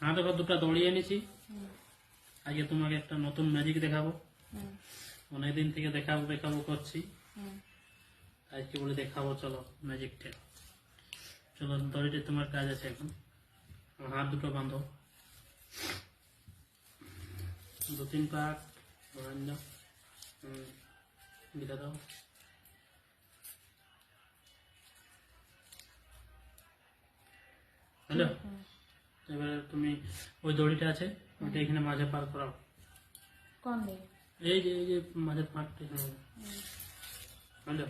দেখো দুটো দড়ি এনেছি। আজকে তোমাকে একটা নতুন ম্যাজিক দেখাবো। অনেকদিন থেকে দেখাবো দেখাবো করছি, আজকে বলে দেখাবো। চলো ম্যাজিকটা, চলো দড়িটা তোমার কাজ আছে এখন। হাত দুটো বাঁধো, 2-3 পাক বাঁধ দাও, বিদা দাও। হ্যালো, এবারে তুমি ওই দড়িটা আছে ওইটা এখানে মাঝে পার করাও। কোন দিকে? এই যে মাঝে পারটা। হ্যালো,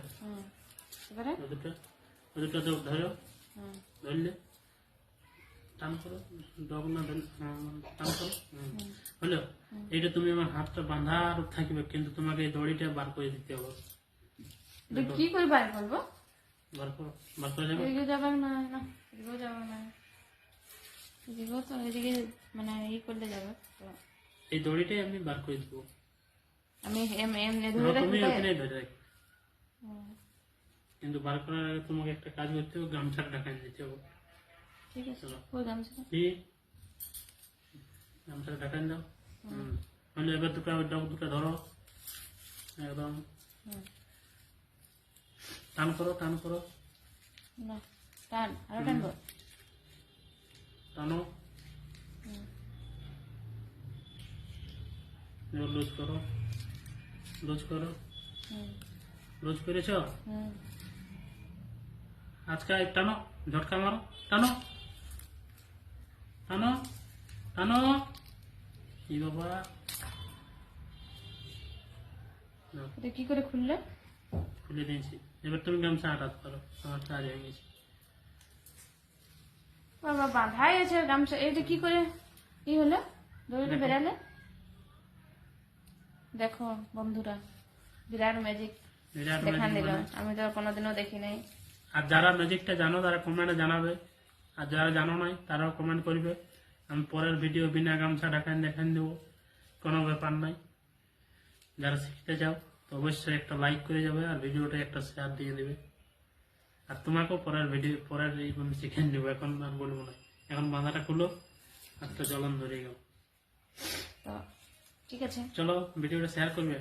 এবারে ওই দুটো ধরো, ধরলে টান করো, ডগ না ধরলে টান করো। হলো, এইটা তুমি আমার হাতটা বাঁধা থাকবে, কিন্তু তোমাকে এই দড়িটা বার করে দিতে হবে। কি করে বার করবো? বার করে যাবে। এদিকে যাবে না, না এদিকেও যাবে না, এদিকেও তো এদিকে মানে ই করলে যাবে তো। এই দড়িটাই আমি বার করে দেবো। আমি এমনি তুমি ধরে ওখানে ধরে রাখবে, কিন্তু বার করার আগে তোমাকে একটা কাজ করতে হবে, গামছাটা ঢাকায় দিতে হবে। ঠিক আছে, ওই গামছা গামছাটা ঢাকায় দাও। মানে এবার দুটো ধরো, একদম টান করো, টান করো, না টান আরো টানবো, টানো, লুজ করো, লুজ করো, লুজ করেছ। আজকে টানো, ঝটকা মারো, টানো টানো টানো। কি বাবা, এটা কি করে খুললে? খুলে দিয়েছি। এবার তুমি গামছা আটাতে পারো, আমার কাজ হয়ে গেছে। বাবা বাঁধাই আছে গামছা, এটা কি করে কি হলো? দড়িটা বেরালে? দেখো বন্ধুরা, বিরাট ম্যাজিক দেখান দিল, আমি তো কোনোদিনও দেখি নাই। আর যারা ম্যাজিকটা জানো তারা কমেন্টে জানাবে, আর যারা জানো নাই তারাও কমেন্ট করবে। আমি পরের ভিডিও বিনা গামছা ঢাকায় দেখান দেবো, কোনো ব্যাপার নাই। যারা শিখতে চাও তো অবশ্যই একটা লাইক করে যাবে, আর ভিডিওটা একটা শেয়ার দিয়ে দেবে। আর তোমাকেও পরের শিখে নেবো, এখন আর বলবো না। এখন বাঁধাটা খুলো, একটা জ্বলন ধরে গেল। তো ঠিক আছে, চলো ভিডিওটা শেয়ার করবে।